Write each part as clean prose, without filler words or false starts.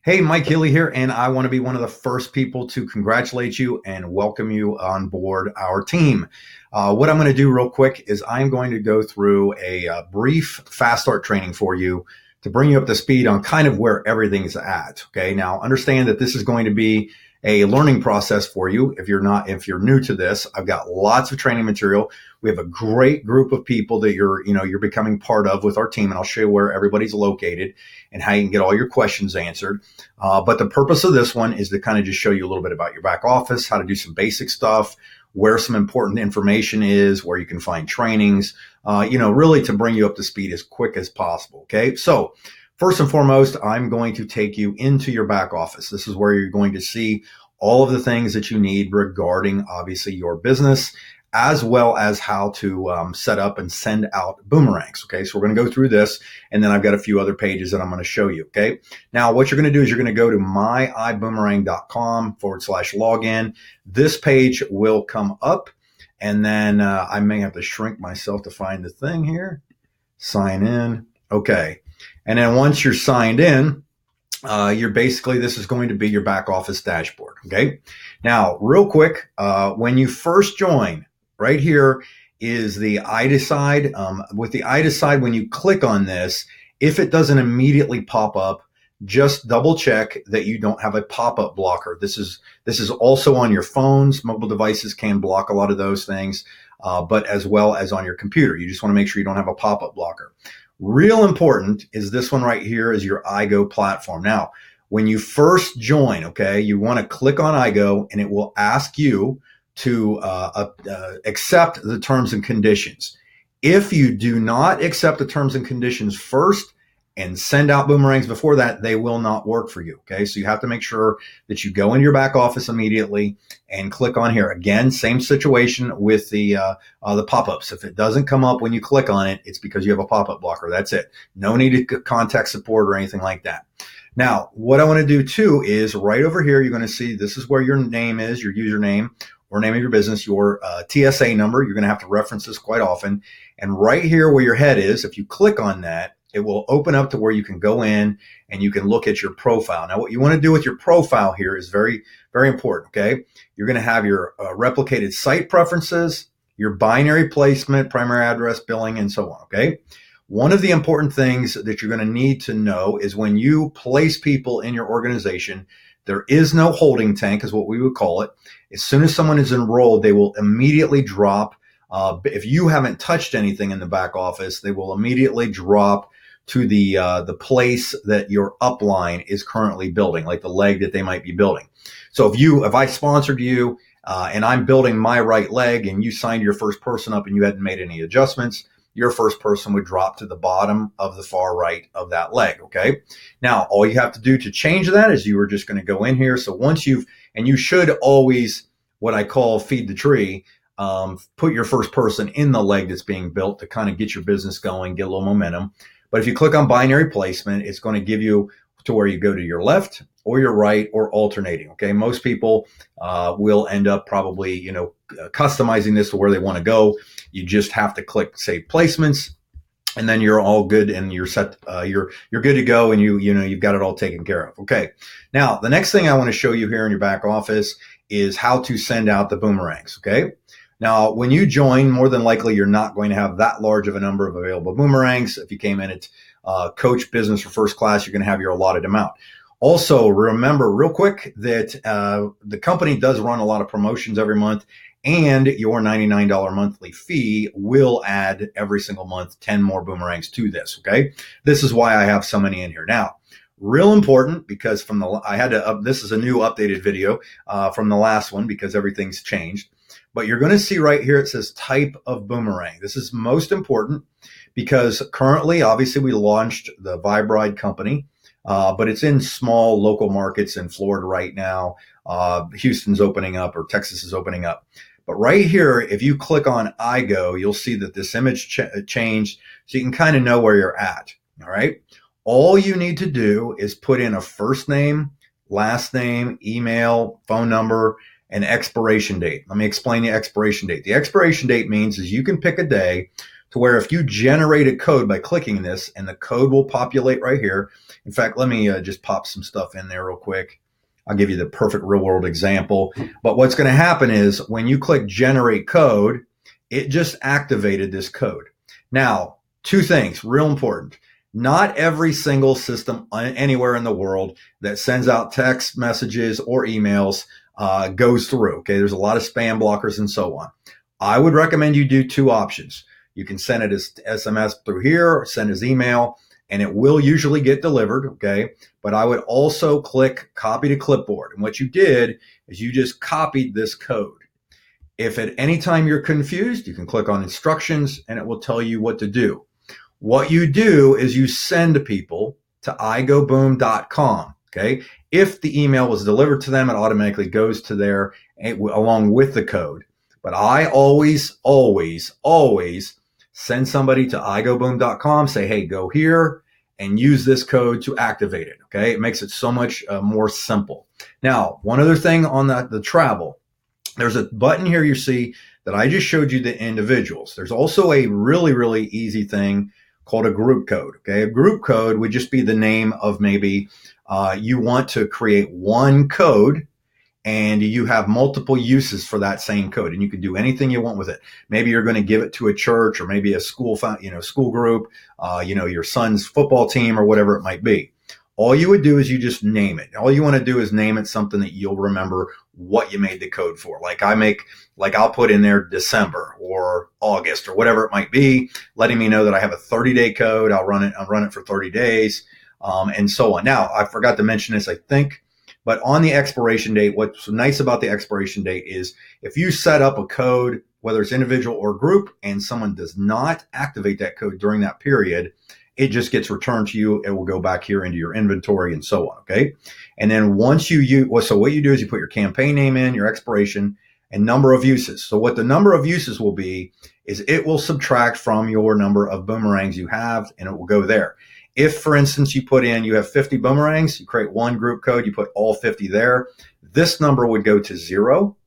Hey, Mike Healy here, and I want to be one of the first people to congratulate you and welcome you on board our team. What I'm going to do real quick is I'm going to go through a brief fast start training for you to bring you up to speed on kind of where everything is at. Okay. Now understand that this is going to be a learning process for you. If you're new to this, I've got lots of training material. We have a great group of people that you're becoming part of with our team, and I'll show you where everybody's located and how you can get all your questions answered. But the purpose of this one is to kind of just show you a little bit about your back office, how to do some basic stuff, where some important information is, where you can find trainings, really to bring you up to speed as quick as possible. Okay. So first and foremost, I'm going to take you into your back office. This is where you're going to see all of the things that you need regarding obviously your business, as well as how to set up and send out boomerangs. Okay, so we're going to go through this, and then I've got a few other pages that I'm going to show you. Okay, now what you're going to do is you're going to go to myiBoomerang.com/login. This page will come up, and then I may have to shrink myself to find the thing here. Sign in. Okay, and then once you're signed in, this is going to be your back office dashboard. Okay, now real quick, when you first join, right here is the I decide. With the I decide, when you click on this, if it doesn't immediately pop up, just double check that you don't have a pop-up blocker. This is also on your phones. Mobile devices can block a lot of those things, but as well as on your computer. You just want to make sure you don't have a pop-up blocker. Real important is this one right here is your iGo platform. Now, when you first join, okay, you want to click on iGo, and it will ask you to accept the terms and conditions. If you do not accept the terms and conditions first and send out boomerangs before that, they will not work for you. Okay, so you have to make sure that you go into your back office immediately and click on here. Again, same situation with the pop-ups. If it doesn't come up when you click on it, it's because you have a pop-up blocker. That's it. No need to contact support or anything like that. Now, what I want to do too is right over here, you're going to see this is where your name is, your username or name of your business, your TSA number. You're going to have to reference this quite often. And right here where your head is, if you click on that, it will open up to where you can go in and you can look at your profile. Now, what you want to do with your profile here is very, very important. Okay. You're going to have your replicated site preferences, your binary placement, primary address, billing, and so on. Okay. One of the important things that you're going to need to know is when you place people in your organization, there is no holding tank, is what we would call it. As soon as someone is enrolled, they will immediately drop. If you haven't touched anything in the back office, they will immediately drop to the place that your upline is currently building, like the leg that they might be building. So if I sponsored you and I'm building my right leg and you signed your first person up and you hadn't made any adjustments, your first person would drop to the bottom of the far right of that leg. Okay. Now, all you have to do to change that is you are just going to go in here. So and you should always, what I call feed the tree, put your first person in the leg that's being built to kind of get your business going, get a little momentum. But if you click on binary placement, it's going to give you to where you go to your left or your right or alternating. Okay. Most people will end up probably, customizing this to where they want to go. You just have to click save placements, and then you're all good and you're set. You're good to go, and you've got it all taken care of. Okay. Now, the next thing I want to show you here in your back office is how to send out the boomerangs. Okay. Now, when you join, more than likely, you're not going to have that large of a number of available boomerangs. If you came in at coach, business, or first class, you're going to have your allotted amount. Also, remember real quick that the company does run a lot of promotions every month, and your $99 monthly fee will add every single month 10 more boomerangs to this. Okay. This is why I have so many in here. Now, real important, because this is a new updated video from the last one because everything's changed. But you're going to see right here, it says type of boomerang. This is most important because currently, obviously, we launched the Vibride company, but it's in small local markets in Florida right now. Houston's opening up, or Texas is opening up. But right here, if you click on iGo, you'll see that this image changed, so you can kind of know where you're at. All right. All you need to do is put in a first name, last name, email, phone number, and expiration date. Let me explain the expiration date. The expiration date means is you can pick a day to where if you generate a code by clicking this, and the code will populate right here. In fact, let me just pop some stuff in there real quick. I'll give you the perfect real world example. But what's going to happen is when you click generate code, it just activated this code. Now, two things, real important. Not every single system anywhere in the world that sends out text messages or emails goes through. Okay, there's a lot of spam blockers and so on. I would recommend you do two options. You can send it as SMS through here, or send as email, and it will usually get delivered, okay? But I would also click copy to clipboard. And what you did is you just copied this code. If at any time you're confused, you can click on instructions and it will tell you what to do. What you do is you send people to iGoBoom.com, okay? If the email was delivered to them, it automatically goes to there along with the code. But I always send somebody to iGoBoom.com, say, hey, go here and use this code to activate it, okay? It makes it so much more simple. Now, one other thing on the travel, there's a button here you see that I just showed you the individuals. There's also a really, really easy thing called a group code, okay? A group code would just be the name of maybe you want to create one code and you have multiple uses for that same code, and you can do anything you want with it. Maybe you're going to give it to a church or maybe a school, school group, your son's football team or whatever it might be. All you would do is you just name it. All you want to do is name it something that you'll remember what you made the code for. I'll put in there December or August or whatever it might be, letting me know that I have a 30-day code. I'll run it for 30 days, and so on. Now, I forgot to mention this, I think. But on the expiration date, what's nice about the expiration date is if you set up a code, whether it's individual or group, and someone does not activate that code during that period, it just gets returned to you. It will go back here into your inventory and so on, okay? And then once so what you do is you put your campaign name in, your expiration, and number of uses. So what the number of uses will be is it will subtract from your number of boomerangs you have, and it will go there. If, for instance, you have 50 boomerangs, you create one group code, you put all 50 there, this number would go to 0,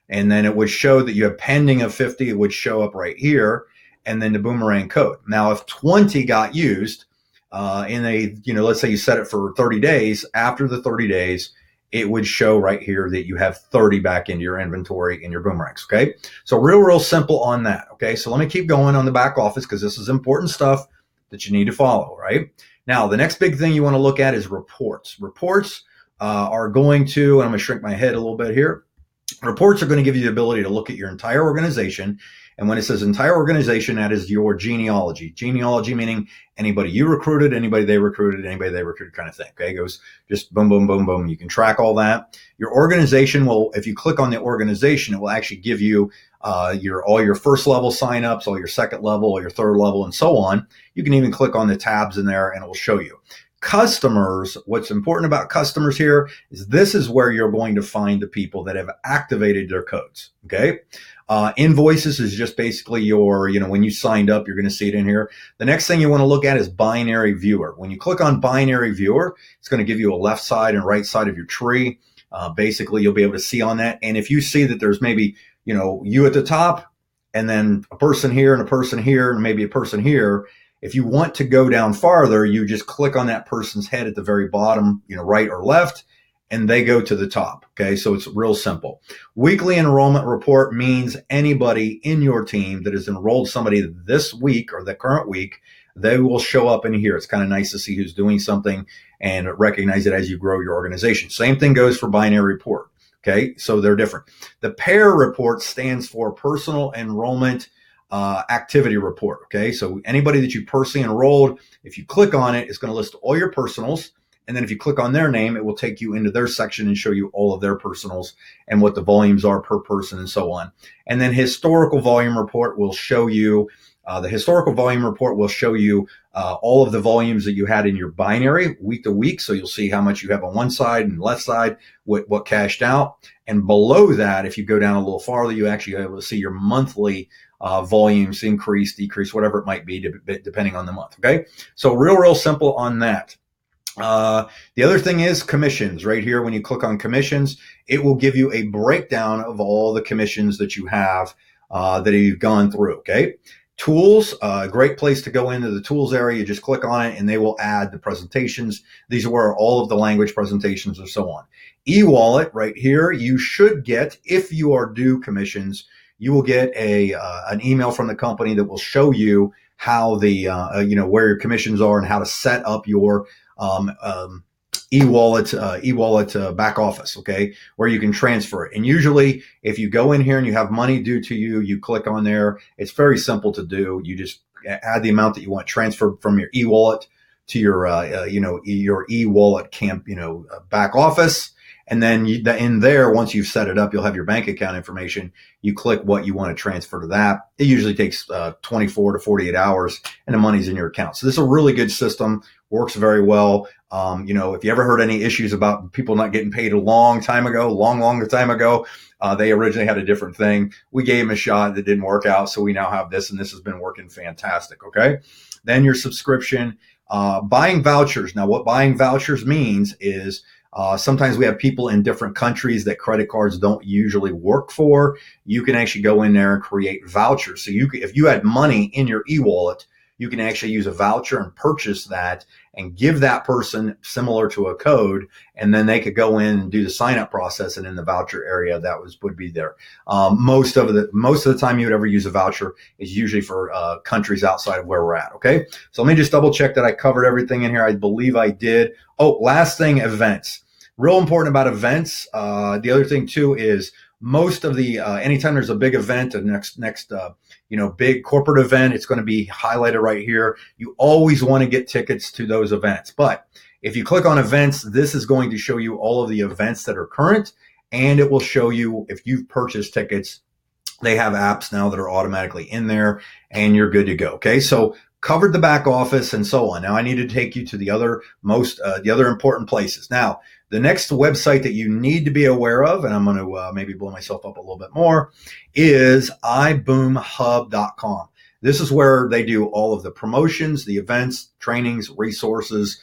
and then it would show that you have pending of 50. It would show up right here, and then the boomerang code. Now, if 20 got used let's say you set it for 30 days, after the 30 days, it would show right here that you have 30 back into your inventory in your boomerangs, okay? So real simple on that, okay? So let me keep going on the back office because this is important stuff that you need to follow, right? Now, the next big thing you want to look at is reports. Reports are going to, and I'm going to shrink my head a little bit here. Reports are going to give you the ability to look at your entire organization. And when it says entire organization, that is your genealogy. Genealogy meaning anybody you recruited, anybody they recruited kind of thing. Okay, it goes just boom, boom, boom, boom. You can track all that. Your organization will, if you click on the organization, it will actually give you all your first level signups, all your second level, all your third level, and so on. You can even click on the tabs in there and it will show you. Customers, what's important about customers here is this is where you're going to find the people that have activated their codes, okay? Invoices is just basically your, when you signed up, you're going to see it in here. The next thing you want to look at is binary viewer. When you click on binary viewer, it's going to give you a left side and right side of your tree. Basically, you'll be able to see on that. And if you see that there's maybe, you at the top and then a person here and a person here and maybe a person here, if you want to go down farther, you just click on that person's head at the very bottom, right or left, and they go to the top. Okay, so it's real simple. Weekly enrollment report means anybody in your team that has enrolled somebody this week or the current week, they will show up in here. It's kind of nice to see who's doing something and recognize it as you grow your organization. Same thing goes for binary report. Okay, so they're different. The pair report stands for personal enrollment activity report. Okay, so anybody that you personally enrolled, if you click on it, it's going to list all your personals. And then if you click on their name, it will take you into their section and show you all of their personals and what the volumes are per person and so on. And then historical volume report will show you, all of the volumes that you had in your binary week to week. So you'll see how much you have on one side and left side, what cashed out. And below that, if you go down a little farther, you actually are able to see your monthly volumes increase, decrease, whatever it might be, depending on the month. Okay, so real simple on that. The other thing is commissions. Right here, when you click on commissions, it will give you a breakdown of all the commissions that you have that you've gone through. Okay, Tools, a great place to go into the tools area. You just click on it and they will add the presentations. These are where all of the language presentations and so on. E-wallet right here, you should get, if you are due commissions, you will get an email from the company that will show you how the, where your commissions are and how to set up your e-wallet back office, okay, where you can transfer it. And usually if you go in here and you have money due to you, you click on there. It's very simple to do. You just add the amount that you want transferred from your e-wallet to your your e-wallet back office. And then in there, once you've set it up, you'll have your bank account information. You click what you want to transfer to that. It usually takes 24 to 48 hours and the money's in your account. So this is a really good system, works very well. If you ever heard any issues about people not getting paid a long time ago, longer time ago, they originally had a different thing. We gave them a shot that didn't work out. So we now have this, and this has been working fantastic. Okay. Then your subscription, buying vouchers. Now what buying vouchers means is, sometimes we have people in different countries that credit cards don't usually work for. You can actually go in there and create vouchers. So if you had money in your e-wallet, you can actually use a voucher and purchase that and give that person similar to a code, and then they could go in and do the sign up process. And in the voucher area, that would be there. Most of the time you would ever use a voucher is usually for countries outside of where we're at. Okay, so let me just double check that I covered everything in here. I believe I did. Oh, last thing, events. Real important about events. The other thing too is most of the anytime there's a big event, a next big corporate event, it's going to be highlighted right here. You always want to get tickets to those events. But if you click on events, this is going to show you all of the events that are current, and it will show you if you've purchased tickets. They have apps now that are automatically in there, and you're good to go. Okay, so covered the back office and so on. Now I need to take you to the other important places. Now, the next website that you need to be aware of, and I'm going to maybe blow myself up a little bit more, is iBoomHub.com. This is where they do all of the promotions, the events, trainings, resources,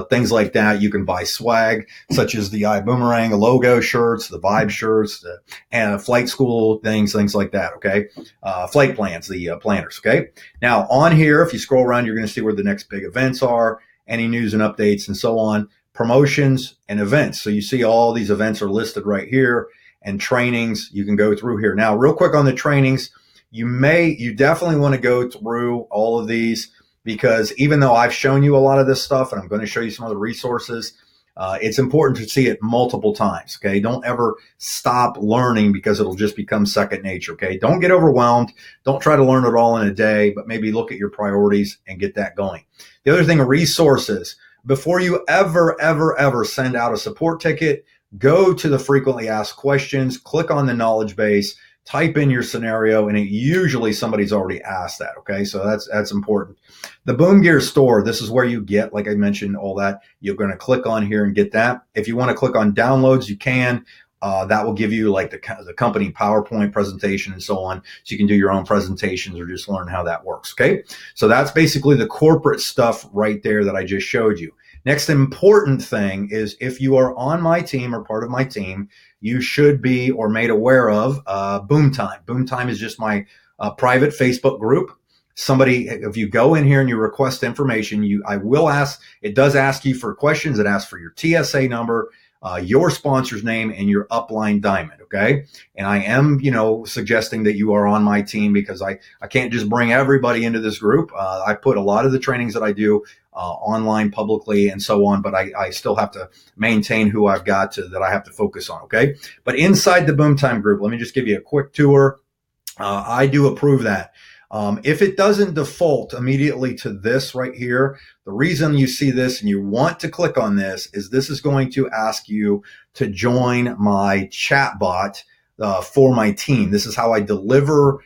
things like that. You can buy swag, such as the iBoomerang logo shirts, the Vibe shirts, and flight school things like that. Okay. Flight plans, the planners. Okay. Now on here, if you scroll around, you're going to see where the next big events are, any news and updates and so on, promotions and events. So you see all these events are listed right here, and trainings. You can go through here. Now, real quick on the trainings, you definitely want to go through all of these, because even though I've shown you a lot of this stuff and I'm going to show you some other resources, it's important to see it multiple times. Okay. Don't ever stop learning, because it'll just become second nature. Okay. Don't get overwhelmed. Don't try to learn it all in a day, but maybe look at your priorities and get that going. The other thing, resources. Before you ever send out a support ticket, go to the frequently asked questions, click on the knowledge base, type in your scenario, and usually somebody's already asked that. Okay, so that's important. The Boom Gear store, this is where you get, like I mentioned, all that. You're going to click on here and get that. If you want to click on downloads, you can. That will give you like the company PowerPoint presentation and so on. So you can do your own presentations or just learn how that works. Okay. So that's basically the corporate stuff right there that I just showed you. Next important thing is, if you are on my team or part of my team, you should be or made aware of BoomTime. BoomTime is just my private Facebook group. If you go in here and you request information, it does ask you for questions. It asks for your TSA number, your sponsor's name, and your upline diamond. Okay. And I am, suggesting that you are on my team, because I can't just bring everybody into this group. I put a lot of the trainings that I do online publicly and so on, but I still have to maintain who I've got that I have to focus on. Okay. But inside the BoomTime group, let me just give you a quick tour. I do approve that. If it doesn't default immediately to this right here, the reason you see this and you want to click on this is going to ask you to join my chat bot for my team. This is how I deliver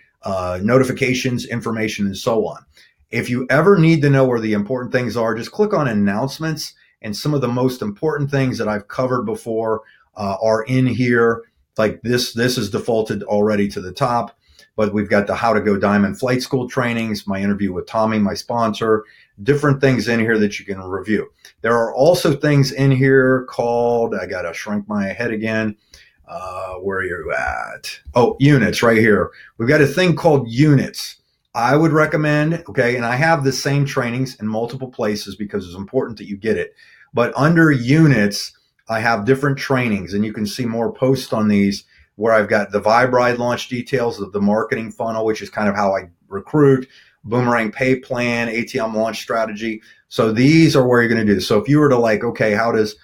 notifications, information, and so on. If you ever need to know where the important things are, just click on announcements, and some of the most important things that I've covered before are in here. Like this is defaulted already to the top. But we've got the How to Go Diamond Flight School trainings, my interview with Tommy, my sponsor, different things in here that you can review. There are also things in here called, I got to shrink my head again. Where are you at? Oh, units right here. We've got a thing called units. I would recommend, okay, and I have the same trainings in multiple places because it's important that you get it. But under units, I have different trainings, and you can see more posts on these where I've got the Vibe Ride launch details of the marketing funnel, which is kind of how I recruit, Boomerang pay plan, ATM launch strategy. So these are where you're going to do this. So if you were to like, okay, how does,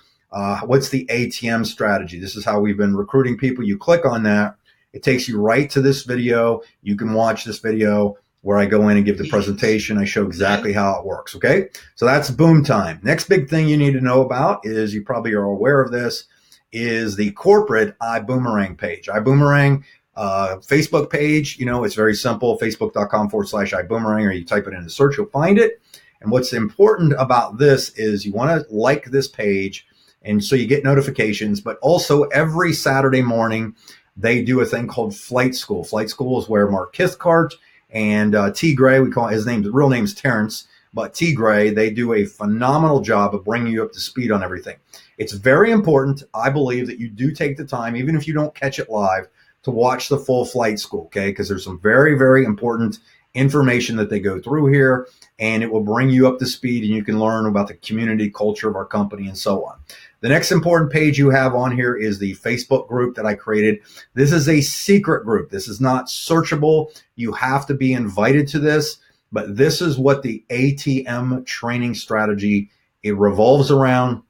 what's the ATM strategy? This is how we've been recruiting people. You click on that. It takes you right to this video. You can watch this video where I go in and give the presentation. I show exactly how it works. Okay. So that's BoomTime. Next big thing you need to know about is, you probably are aware of this, is the corporate iBoomerang page. iBoomerang Facebook page, it's very simple. Facebook.com/iBoomerang, or you type it in the search, you'll find it. And what's important about this is you want to like this page, and so you get notifications, but also every Saturday morning, they do a thing called Flight School. Flight School is where Mark Cathcart and T. Gray, we call his real name's Terrence, but T. Gray, they do a phenomenal job of bringing you up to speed on everything. It's very important, I believe, that you do take the time, even if you don't catch it live, to watch the full Flight School, okay? Because there's some very, very important information that they go through here, and it will bring you up to speed, and you can learn about the community culture of our company and so on. The next important page you have on here is the Facebook group that I created. This is a secret group. This is not searchable. You have to be invited to this, but this is what the ATM training strategy, it revolves around.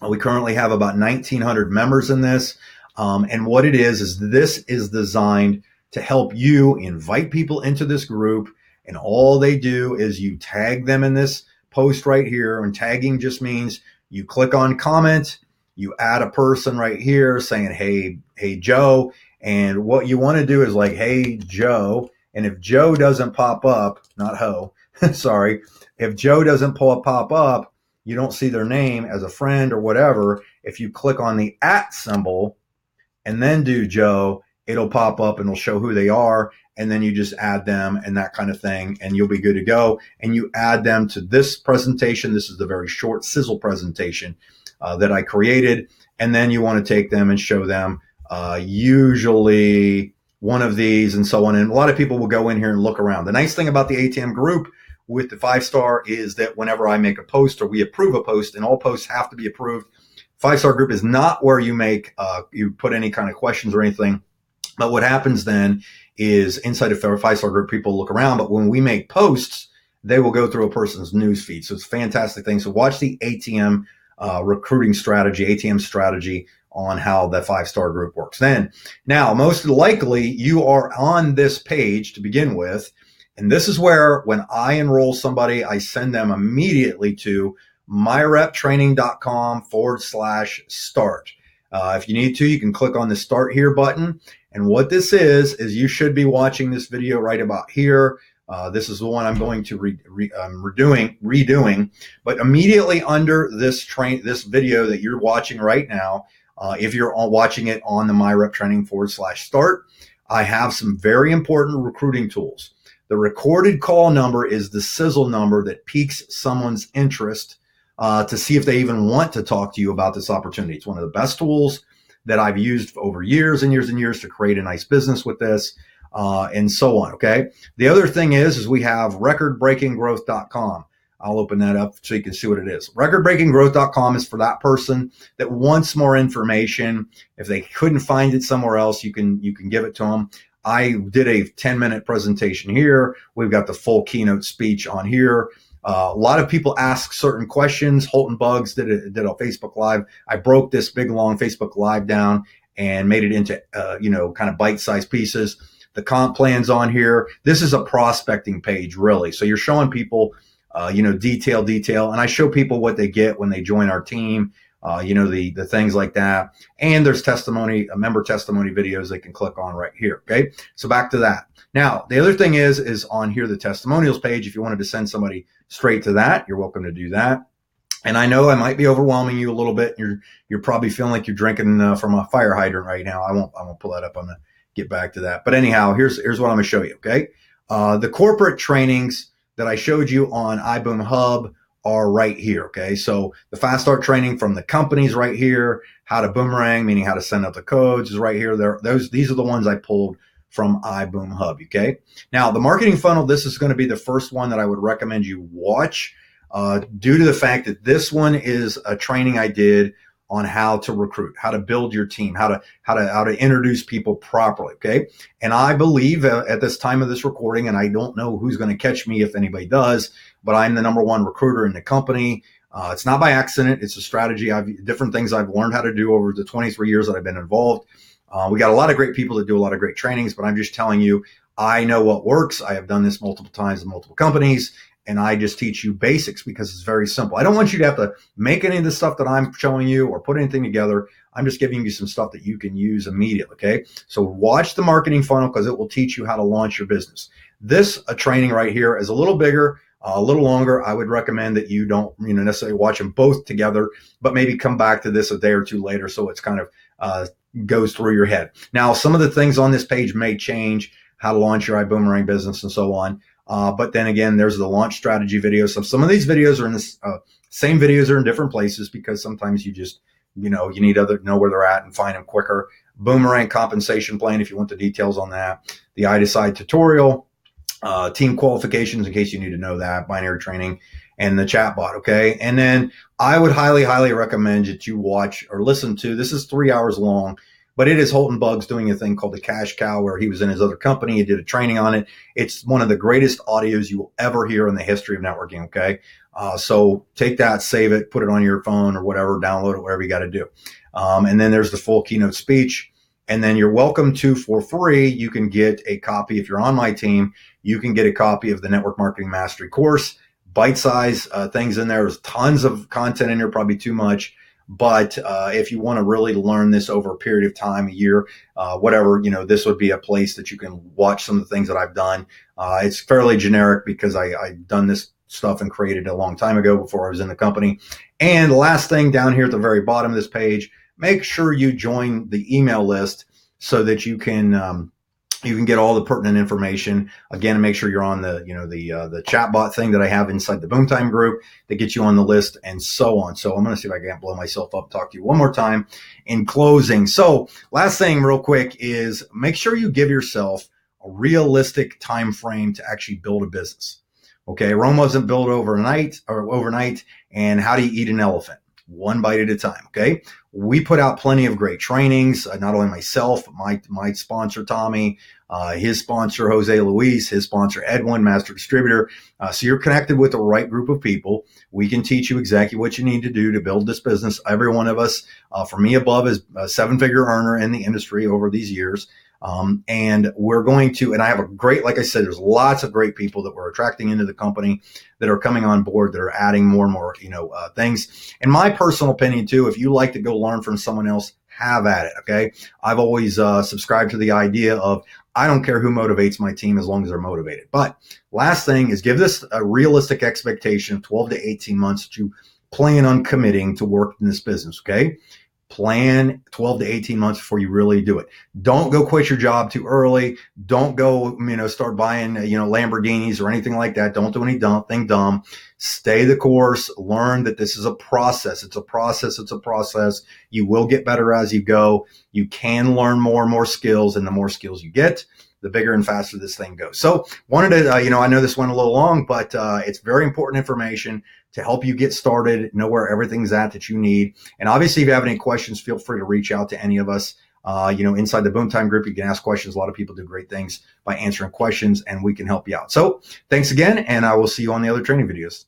We currently have about 1,900 members in this. And what it is this is designed to help you invite people into this group. And all they do is you tag them in this post right here. And tagging just means you click on comment, you add a person right here saying, hey, Joe. And what you want to do is like, hey, Joe. And if Joe doesn't pop up, not Ho, sorry. If Joe doesn't pop up, you don't see their name as a friend or whatever. If you click on the @ symbol and then do Joe, it'll pop up and it'll show who they are. And then you just add them and that kind of thing, and you'll be good to go. And you add them to this presentation. This is the very short sizzle presentation that I created. And then you want to take them and show them usually one of these and so on. And a lot of people will go in here and look around. The nice thing about the ATM group with the 5-star is that whenever I make a post or we approve a post, and all posts have to be approved, 5-star group is not where you make, you put any kind of questions or anything. But what happens then is inside of our 5-star group, people look around. But when we make posts, they will go through a person's news feed. So it's a fantastic thing. So watch the ATM recruiting strategy, ATM strategy on how the 5-star group works. Now, most likely you are on this page to begin with. And this is where when I enroll somebody, I send them immediately to myreptraining.com/start. If you need to, you can click on the Start Here button. And what this is you should be watching this video right about here. This is the one I'm going to redoing. But immediately under this video that you're watching right now, if you're watching it on the myreptraining.com/start, I have some very important recruiting tools. The recorded call number is the sizzle number that piques someone's interest to see if they even want to talk to you about this opportunity. It's one of the best tools that I've used over years and years and years to create a nice business with this and so on, okay? The other thing is we have recordbreakinggrowth.com. I'll open that up so you can see what it is. Recordbreakinggrowth.com is for that person that wants more information. If they couldn't find it somewhere else, you can give it to them. I did a 10-minute presentation here. We've got the full keynote speech on here. A lot of people ask certain questions. Holton Bugs did a Facebook Live. I broke this big, long Facebook Live down and made it into, kind of bite-sized pieces. The comp plan's on here. This is a prospecting page, really. So you're showing people, detail. And I show people what they get when they join our team, the things like that. And there's member testimony videos they can click on right here. Okay. So back to that. Now, the other thing is on here, the testimonials page. If you wanted to send somebody straight to that, you're welcome to do that. And I know I might be overwhelming you a little bit. You're probably feeling like you're drinking from a fire hydrant right now. I won't pull that up. I'm going to get back to that. But anyhow, here's what I'm going to show you. Okay. The corporate trainings that I showed you on iBoomHub are right here. Okay. So the fast start training from the company's right here. How to boomerang, meaning how to send out the codes, is right here. These are the ones I pulled from iBoomHub. Okay. Now, the marketing funnel, this is going to be the first one that I would recommend you watch due to the fact that this one is a training I did on how to recruit, how to build your team, how to introduce people properly. Okay. And I believe at this time of this recording, and I don't know who's going to catch me if anybody does, but I'm the #1 recruiter in the company. It's not by accident. It's a strategy. Different things I've learned how to do over the 23 years that I've been involved. We got a lot of great people that do a lot of great trainings, but I'm just telling you, I know what works. I have done this multiple times in multiple companies, and I just teach you basics because it's very simple. I don't want you to have to make any of the stuff that I'm showing you or put anything together. I'm just giving you some stuff that you can use immediately. Okay. So watch the marketing funnel because it will teach you how to launch your business. This training right here is a little bigger, a little longer. I would recommend that you don't, necessarily watch them both together, but maybe come back to this a day or two later. So it's kind of, goes through your head. Now, some of the things on this page may change, how to launch your iBoomerang business and so on. But then again, there's the launch strategy video. So some of these videos are in this same videos are in different places because sometimes you just, you need to know where they're at and find them quicker. Boomerang compensation plan, if you want the details on that. The iDecide tutorial, team qualifications, in case you need to know that, binary training, and the chatbot. Okay. And then I would highly, highly recommend that you watch or listen to, this is 3 hours long, but it is Holton Buggs doing a thing called the Cash Cow, where he was in his other company. He did a training on it. It's one of the greatest audios you will ever hear in the history of networking. Okay. So take that, save it, put it on your phone or whatever, download it, whatever you got to do. And then there's the full keynote speech. And then you're welcome to, for free, you can get a copy. If you're on my team, you can get a copy of the Network Marketing Mastery course, bite-size things in there. There's tons of content in there, probably too much. But if you want to really learn this over a period of time, a year, whatever, this would be a place that you can watch some of the things that I've done. It's fairly generic because I've done this stuff and created it a long time ago before I was in the company. And the last thing down here at the very bottom of this page, make sure you join the email list so that you can get all the pertinent information. Again, make sure you're on the chatbot thing that I have inside the BoomTime group that gets you on the list and so on. So I'm going to see if I can't blow myself up, talk to you one more time in closing. So last thing real quick is make sure you give yourself a realistic time frame to actually build a business. Okay. Rome wasn't built overnight, and how do you eat an elephant? One bite at a time. Okay. We put out plenty of great trainings. Not only myself, but my sponsor, Tommy, his sponsor, Jose Luis, his sponsor, Edwin, master distributor. So you're connected with the right group of people. We can teach you exactly what you need to do to build this business. Every one of us, from me above, is a 7-figure earner in the industry over these years. And we're going to, and I have a great, like I said, there's lots of great people that we're attracting into the company that are coming on board, that are adding more and more, things. In my personal opinion too, if you like to go learn from someone else, have at it. Okay. I've always subscribed to the idea of, I don't care who motivates my team as long as they're motivated. But last thing is, give this a realistic expectation of 12 to 18 months that you plan on committing to work in this business. Okay. Plan 12 to 18 months before you really do it. Don't go quit your job too early. Don't go, start buying, Lamborghinis or anything like that. Don't do anything dumb. Stay the course. Learn that this is a process. It's a process. It's a process. You will get better as you go. You can learn more and more skills, and the more skills you get, the bigger and faster this thing goes. So wanted to, I know this went a little long, but it's very important information to help you get started, know where everything's at that you need. And obviously, if you have any questions, feel free to reach out to any of us. Inside the BoomTime group, you can ask questions. A lot of people do great things by answering questions, and we can help you out. So thanks again, and I will see you on the other training videos.